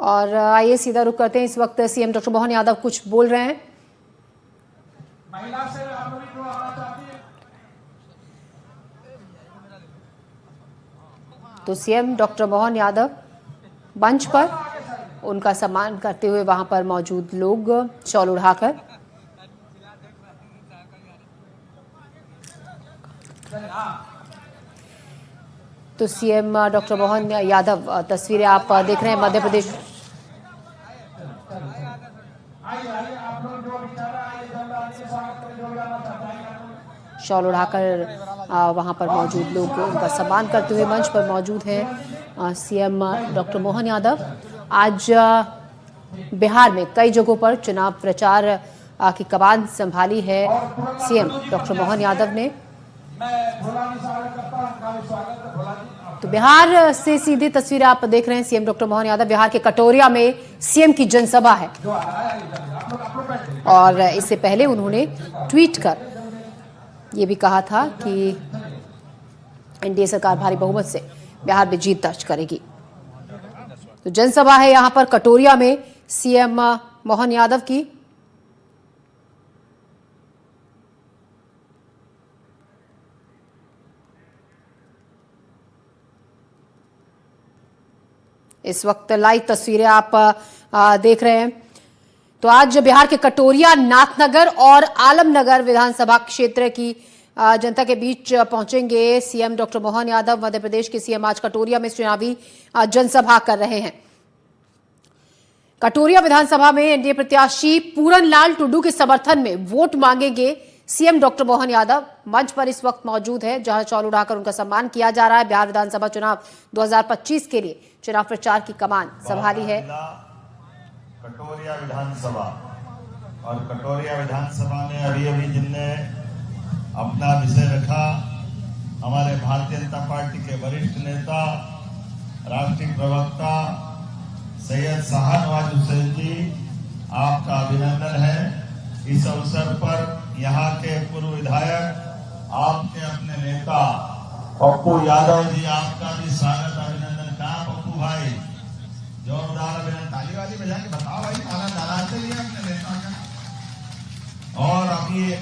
और आइए सीधा रुख करते हैं। इस वक्त सीएम डॉक्टर मोहन यादव कुछ बोल रहे हैं। महिला से आप लोग जो आना चाहती है तो सीएम डॉक्टर मोहन यादव मंच पर उनका सम्मान करते हुए वहां पर मौजूद लोग शॉल उड़ाकर तो सीएम डॉक्टर मोहन यादव तस्वीरें आप देख रहे हैं। मध्य प्रदेश शॉल उड़ाकर वहां पर मौजूद लोग उनका सम्मान करते हुए मंच पर मौजूद हैं। सीएम डॉक्टर मोहन यादव आज बिहार में कई जगहों पर चुनाव प्रचार की कमान संभाली है। सीएम डॉक्टर मोहन यादव ने तो बिहार से सीधी तस्वीर आप देख रहे हैं। सीएम डॉक्टर मोहन यादव बिहार के कटोरिया में सीएम की जनसभा है और इससे पहले उन्होंने ट्वीट कर ये भी कहा था कि एनडीए सरकार भारी बहुमत से बिहार में जीत दर्ज करेगी। तो जनसभा है यहां पर कटोरिया में सीएम मोहन यादव की। इस वक्त लाइव तस्वीरें आप देख रहे हैं। तो आज बिहार के कटोरिया, नाथनगर और आलमनगर विधानसभा क्षेत्र की जनता के बीच पहुंचेंगे सीएम डॉक्टर मोहन यादव। मध्य प्रदेश के सीएम आज कटोरिया में चुनावी जनसभा कर रहे हैं। कटोरिया विधानसभा में एनडीए प्रत्याशी पूरनलाल टुडू के समर्थन में वोट मांगेंगे सीएम डॉक्टर मोहन यादव। मंच पर इस वक्त मौजूद है जहां शॉल उड़ाकर उनका सम्मान किया जा रहा है। बिहार विधानसभा चुनाव 2025 के लिए चुनाव प्रचार की कमान संभाली है कटोरिया विधानसभा। और कटोरिया विधानसभा में अभी जिनने अपना विषय रखा, हमारे भारतीय जनता पार्टी के वरिष्ठ नेता, राष्ट्रीय प्रवक्ता सैयद शाहनवाज हुसैन जी, आपका अभिनंदन है। इस अवसर पर यहाँ के पूर्व विधायक, आपके अपने नेता पप्पू यादव जी, आपका भी स्वागत अभिनंदन। कहा पप्पू भाई, जोरदार अभिनंदन, ताली वाली बजा के बताओ भाई, आनंद आना चाहिए अपने नेता का। और अभी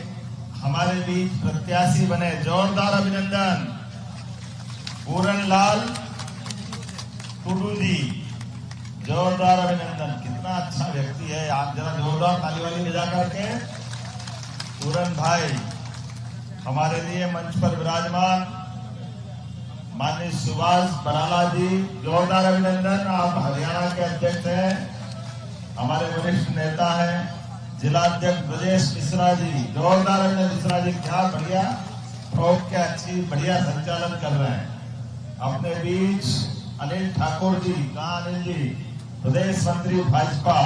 हमारे बीच प्रत्याशी बने, जोरदार अभिनंदन पूरनलाल टुडू जी, जोरदार अभिनंदन। कितना अच्छा व्यक्ति है, आप जरा जोरदार ताली वाली बजा करके। पूरन भाई हमारे लिए मंच पर विराजमान माननीय सुभाष बराला जी, जोरदार अभिनंदन। आप हरियाणा के अध्यक्ष हैं, हमारे वरिष्ठ नेता हैं, जिला अध्यक्ष ब्रजेश मिश्रा जी, जोरदार अभिनंदन। मिश्रा जी क्या बढ़िया प्रोग के अच्छी बढ़िया संचालन कर रहे हैं। अपने बीच अनिल ठाकुर जी, कहाँ अनिल जी, प्रदेश मंत्री भाजपा,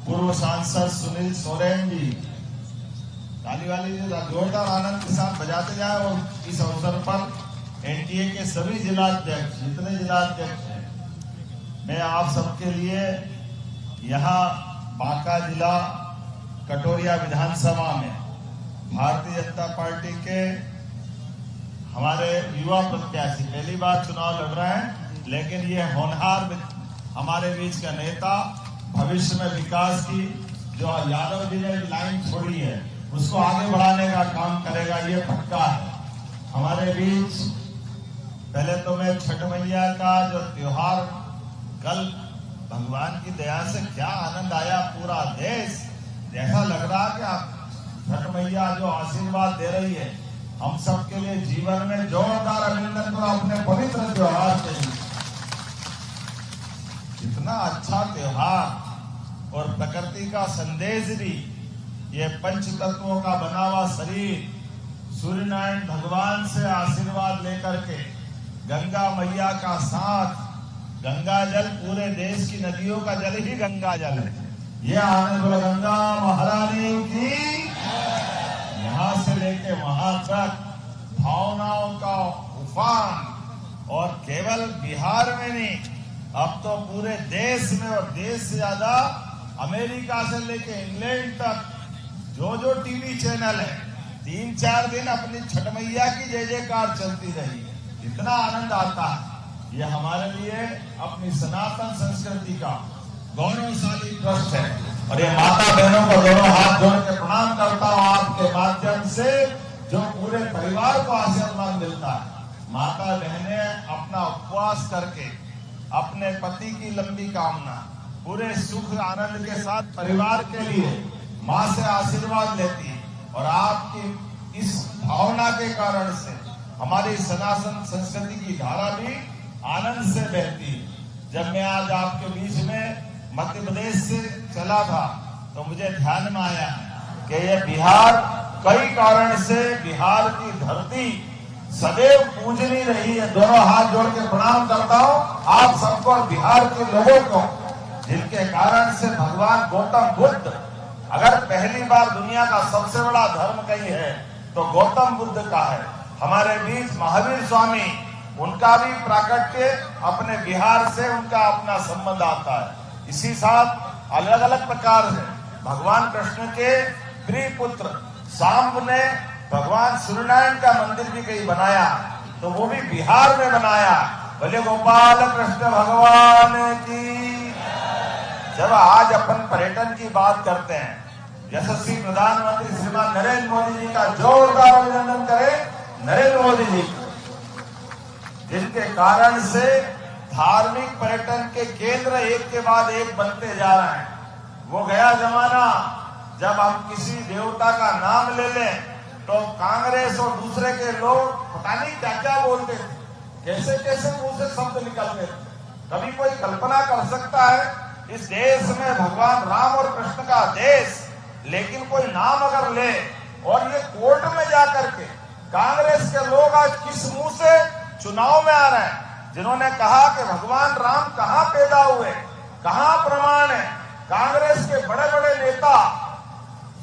पूर्व सांसद सुनील सोरेन जी, ताली वाली जोरदार आनंद के साथ बजाते जाए। और इस अवसर पर एनडीए के सभी जिलाध्यक्ष, जितने जिलाध्यक्ष हैं, मैं आप सबके लिए यहाँ बांका जिला कटोरिया विधानसभा में भारतीय जनता पार्टी के हमारे युवा प्रत्याशी पहली बार चुनाव लड़ रहे हैं, लेकिन ये होनहार हमारे बीच का नेता, भविष्य में विकास की जो यादव जी ने लाइन छोड़ी है उसको आगे बढ़ाने का काम करेगा, ये पक्का है। हमारे बीच पहले तो मैं छठ मैया का जो त्योहार कल, भगवान की दया से क्या आनंद आया, पूरा देश ऐसा लग रहा कि आप छठ मैया जो आशीर्वाद दे रही है हम सबके लिए जीवन में, जोरदार अभिनंदन करो अपने पवित्र त्योहार के लिए। इतना अच्छा त्योहार और प्रकृति का संदेश भी, ये पंच तत्वों का बना हुआ शरीर, सूर्य नारायण भगवान से आशीर्वाद लेकर के, गंगा मैया का साथ, गंगा जल पूरे देश की नदियों का जल ही गंगा जल है। ये आनंद गंगा महारानी की, यहाँ से लेके वहां तक भावनाओं का उफान। और केवल बिहार में नहीं, अब तो पूरे देश में, और देश से ज्यादा अमेरिका से लेके इंग्लैंड तक जो टीवी चैनल है, 3-4 दिन अपनी छठ मैया की जय जयकार चलती रही है। इतना आनंद आता है। ये हमारे लिए अपनी सनातन संस्कृति का गौरवशाली ट्रस्ट है। और ये माता बहनों को दोनों हाथ जोड़ के प्रणाम करता हूँ आपके माध्यम से, जो पूरे परिवार को आशीर्वाद मिलता है। माता बहनें अपना उपवास करके अपने पति की लंबी कामना, पूरे सुख आनंद के साथ परिवार के लिए माँ से आशीर्वाद लेती है। और आपकी इस भावना के कारण से हमारी सनातन संस्कृति की धारा भी आनंद से बहती है। जब मैं आज आपके बीच में मध्य प्रदेश से चला था तो मुझे ध्यान में आया कि ये बिहार कई कारण से, बिहार की धरती सदैव पूजनी रही है। दोनों हाथ जोड़ के प्रणाम करता हूँ आप सबको और बिहार के लोगों को, जिनके कारण से भगवान गौतम बुद्ध, अगर पहली बार दुनिया का सबसे बड़ा धर्म कहीं है तो गौतम बुद्ध का है। हमारे बीच महावीर स्वामी, उनका भी प्राकट्य अपने बिहार से, उनका अपना संबंध आता है। इसी साथ अलग अलग प्रकार से भगवान कृष्ण के प्रिय पुत्र सांब ने भगवान सूर्यनारायण का मंदिर भी कहीं बनाया, तो वो भी बिहार में बनाया। बोले गोपाल कृष्ण भगवान की। जब आज अपन पर्यटन की बात करते हैं, यशस्वी प्रधानमंत्री श्रीमान नरेंद्र मोदी जी का जोरदार अभिनंदन करें। नरेंद्र मोदी जी, जिनके कारण से धार्मिक पर्यटन के केंद्र एक के बाद एक बनते जा रहे हैं। वो गया जमाना जब हम किसी देवता का नाम ले लें तो कांग्रेस और दूसरे के लोग पता नहीं क्या क्या बोलते थे, कैसे कैसे मुंह से शब्द निकलते थे। कभी कोई कल्पना कर सकता है इस देश में भगवान राम और कृष्ण का देश, लेकिन कोई नाम अगर ले और ये कोर्ट में जाकर के कांग्रेस के लोग आज किस मुंह से चुनाव में आ रहे हैं, जिन्होंने कहा कि भगवान राम कहां पैदा हुए, कहां प्रमाण है। कांग्रेस के बड़े बड़े नेता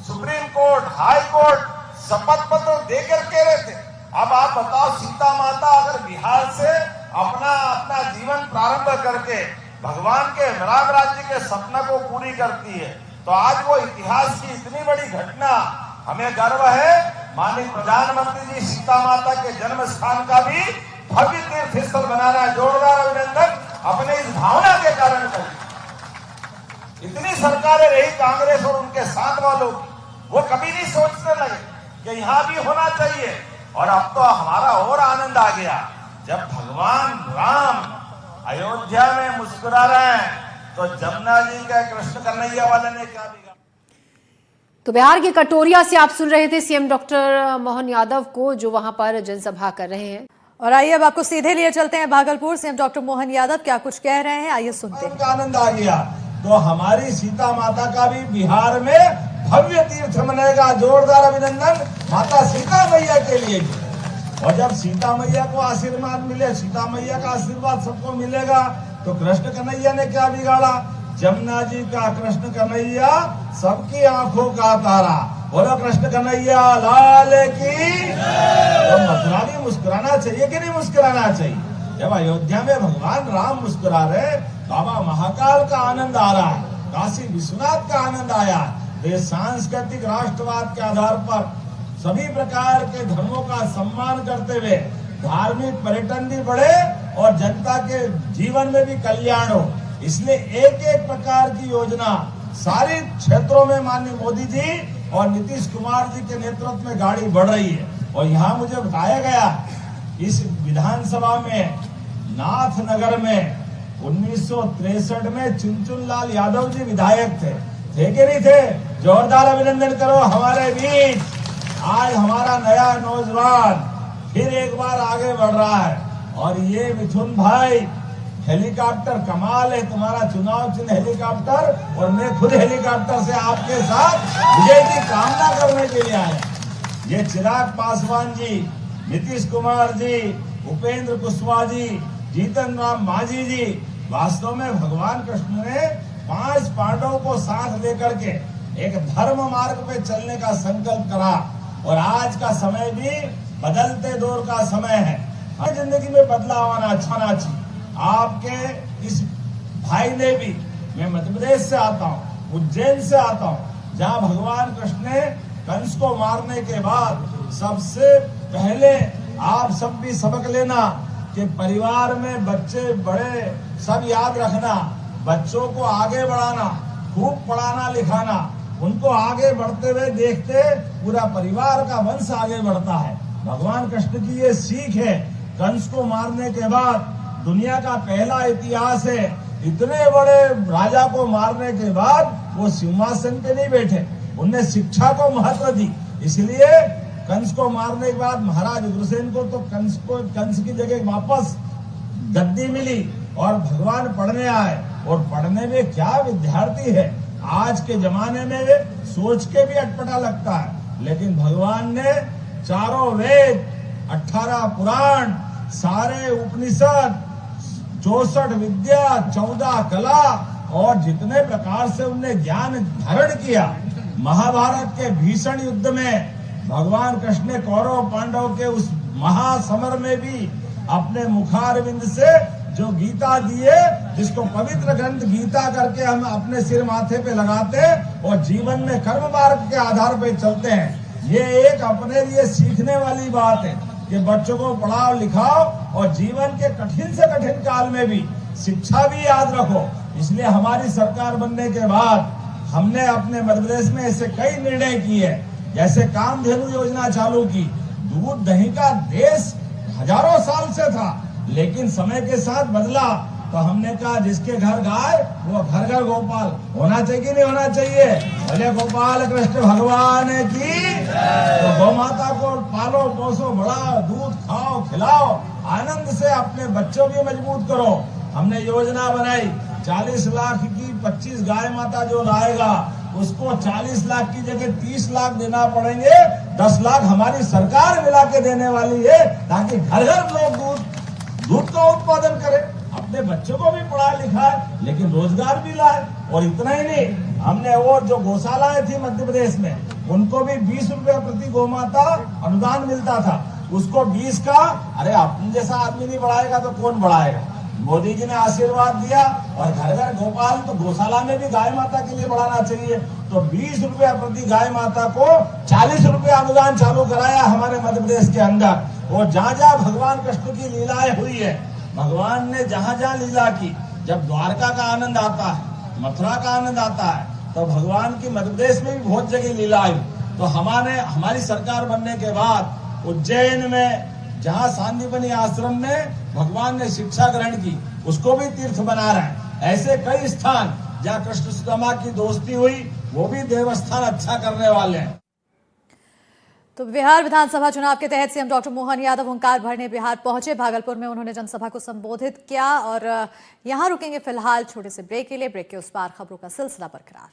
सुप्रीम कोर्ट, हाई कोर्ट शपथ पत्र देकर कह रहे थे। अब आप बताओ, सीता माता अगर बिहार से अपना जीवन प्रारंभ करके भगवान के राम राज्य के सपना को पूरी करती है, तो आज वो इतिहास की इतनी बड़ी घटना, हमें गर्व है। माननीय प्रधानमंत्री जी सीता माता के जन्म स्थान का भी भव्य तीर्थ स्थल बना रहा है। जोरदार अभिनंदन अपने इस भावना के कारण करें। इतनी सरकारें रही कांग्रेस और उनके साथ वालों की, वो कभी नहीं सोचने लगे कि यहां भी होना चाहिए। और अब तो हमारा और आनंद आ गया जब भगवान राम अयोध्या में मुस्कुरा रहे हैं, तो जमुना जी का कृष्ण कन्हैया वाले ने क्या बिगाड़ा। तो बिहार के कटोरिया से आप सुन रहे थे सीएम डॉक्टर मोहन यादव को, जो वहां पर जनसभा कर रहे हैं। और आइए अब आपको सीधे लिए चलते हैं भागलपुर। सीएम डॉक्टर मोहन यादव क्या कुछ कह रहे हैं, आइए सुनते हैं। आनंद आ गया। तो हमारी सीता माता का भी बिहार में भव्य तीर्थ बनेगा। जोरदार अभिनंदन माता सीता मैया के लिए भी। और जब सीता मैया को आशीर्वाद मिले, सीता मैया का आशीर्वाद सबको मिलेगा, तो कृष्ण कन्हैया ने क्या बिगाड़ा। जमुना जी का कृष्ण कन्हैया सबकी आंखों का तारा। बोलो कृष्ण कन्हैया लाल की। तो मथुरा भी मुस्कुराना चाहिए कि नहीं मुस्कुराना चाहिए। जब अयोध्या में भगवान राम मुस्कुरा रहे, बाबा महाकाल का आनंद आ रहा है, काशी विश्वनाथ का आनंद आया। तो ये सांस्कृतिक राष्ट्रवाद के आधार पर सभी प्रकार के धर्मों का सम्मान करते हुए धार्मिक पर्यटन भी बढ़े और जनता के जीवन में भी कल्याण हो, इसलिए एक एक प्रकार की योजना सारे क्षेत्रों में माननीय मोदी जी और नीतीश कुमार जी के नेतृत्व में गाड़ी बढ़ रही है। और यहाँ मुझे बताया गया इस विधानसभा में नाथनगर में 1963 में चुनचुनलाल यादव जी विधायक थे कि नहीं थे। जोरदार अभिनंदन करो हमारे बीच। आज हमारा नया नौजवान फिर एक बार आगे बढ़ रहा है। और ये मिथुन भाई, हेलीकॉप्टर कमाल है, तुम्हारा चुनाव चिन्ह हेलीकॉप्टर, और मैं खुद हेलीकॉप्टर से आपके साथ विजय की कामना करने के लिए आया। ये चिराग पासवान जी, नीतीश कुमार जी, उपेंद्र कुशवाहा जी, जीतन राम मांझी जी, वास्तव में भगवान कृष्ण ने 5 पांडवों को साथ लेकर के एक धर्म मार्ग पे चलने का संकल्प करा। और आज का समय भी बदलते दौर का समय है। हर जिंदगी में बदलाव आना चाहिए। आपके इस भाई ने भी, मैं मध्य प्रदेश से आता हूँ, उज्जैन से आता हूँ, जहाँ भगवान कृष्ण ने कंस को मारने के बाद सबसे पहले आप सब भी सबक लेना कि परिवार में बच्चे बड़े सब याद रखना बच्चों को आगे बढ़ाना, खूब पढ़ाना लिखाना, उनको आगे बढ़ते हुए देखते पूरा परिवार का वंश आगे बढ़ता है। भगवान कृष्ण की ये सीख है। कंस को मारने के बाद दुनिया का पहला इतिहास है, इतने बड़े राजा को मारने के बाद वो सिंहासन पे नहीं बैठे, उनने शिक्षा को महत्व दी। इसलिए कंस को मारने के बाद महाराज उग्रसेन को तो कंस की जगह वापस गद्दी मिली और भगवान पढ़ने आए। और पढ़ने में क्या विद्यार्थी है, आज के जमाने में सोच के भी अटपटा लगता है, लेकिन भगवान ने चारों वेद, 18 पुराण, सारे उपनिषद, 64 विद्या, 14 कला और जितने प्रकार से उनने ज्ञान धारण किया। महाभारत के भीषण युद्ध में भगवान कृष्ण ने कौरव पांडव के उस महासमर में भी अपने मुखारविंद से जो गीता दिए, जिसको पवित्र ग्रंथ गीता करके हम अपने सिर माथे पे लगाते और जीवन में कर्म मार्ग के आधार पे चलते हैं। ये एक अपने लिए सीखने वाली बात है कि बच्चों को पढ़ाओ लिखाओ और जीवन के कठिन से कठिन काल में भी शिक्षा भी याद रखो। इसलिए हमारी सरकार बनने के बाद हमने अपने मध्य प्रदेश में ऐसे कई निर्णय किए, जैसे कामधेनु योजना चालू की। दूध दही का देश हजारों साल से था, लेकिन समय के साथ बदला, तो हमने कहा जिसके घर गाय वो घर घर गोपाल होना चाहिए कि नहीं होना चाहिए। बोले गोपाल कृष्ण भगवान की। तो गौ माता को पालो पोसो, बढ़ाओ, दूध खाओ खिलाओ, आनंद से अपने बच्चों भी मजबूत करो। हमने योजना बनाई, 40 लाख की 25 गाय माता जो लाएगा उसको 40 लाख की जगह 30 लाख देना पड़ेंगे। 10 लाख हमारी सरकार मिला के देने वाली है, ताकि घर घर लोग दूध का उत्पादन करें, अपने बच्चों को भी पढ़ाए लिखाए, लेकिन रोजगार भी लाए। और इतना ही नहीं, हमने और जो गौशालाएं थी मध्य प्रदेश में, उनको भी 20 रुपए प्रति गौमाता अनुदान मिलता था। उसको 20 का, अरे अपने जैसा आदमी नहीं बढ़ाएगा तो कौन बढ़ाएगा। मोदी जी ने आशीर्वाद दिया और घर घर गोपाल, तो गौशाला में भी गाय माता के लिए बढ़ाना चाहिए। तो 20 रुपया प्रति गाय माता को 40 रुपया अनुदान चालू कराया हमारे मध्य प्रदेश के अंदर। और जहाँ जहाँ भगवान कृष्ण की लीलाएं हुई है, भगवान ने जहाँ जहाँ लीला की, जब द्वारका का आनंद आता है, मथुरा का आनंद आता है, तो भगवान की मध्य प्रदेश में भी बहुत जगह लीला आई। तो हमारी सरकार बनने के बाद उज्जैन में जहाँ सांदीपनि आश्रम में भगवान ने शिक्षा ग्रहण की, उसको भी तीर्थ बना रहे हैं। ऐसे कई स्थान जहाँ कृष्ण सुदामा की दोस्ती हुई, वो भी देवस्थान अच्छा करने वाले हैं। तो बिहार विधानसभा चुनाव के तहत सीएम डॉक्टर मोहन यादव हुंकार भरने बिहार पहुंचे। भागलपुर में उन्होंने जनसभा को संबोधित किया और यहां रुकेंगे फिलहाल छोटे से ब्रेक के लिए। ब्रेक के उस पार खबरों का सिलसिला बरकरार।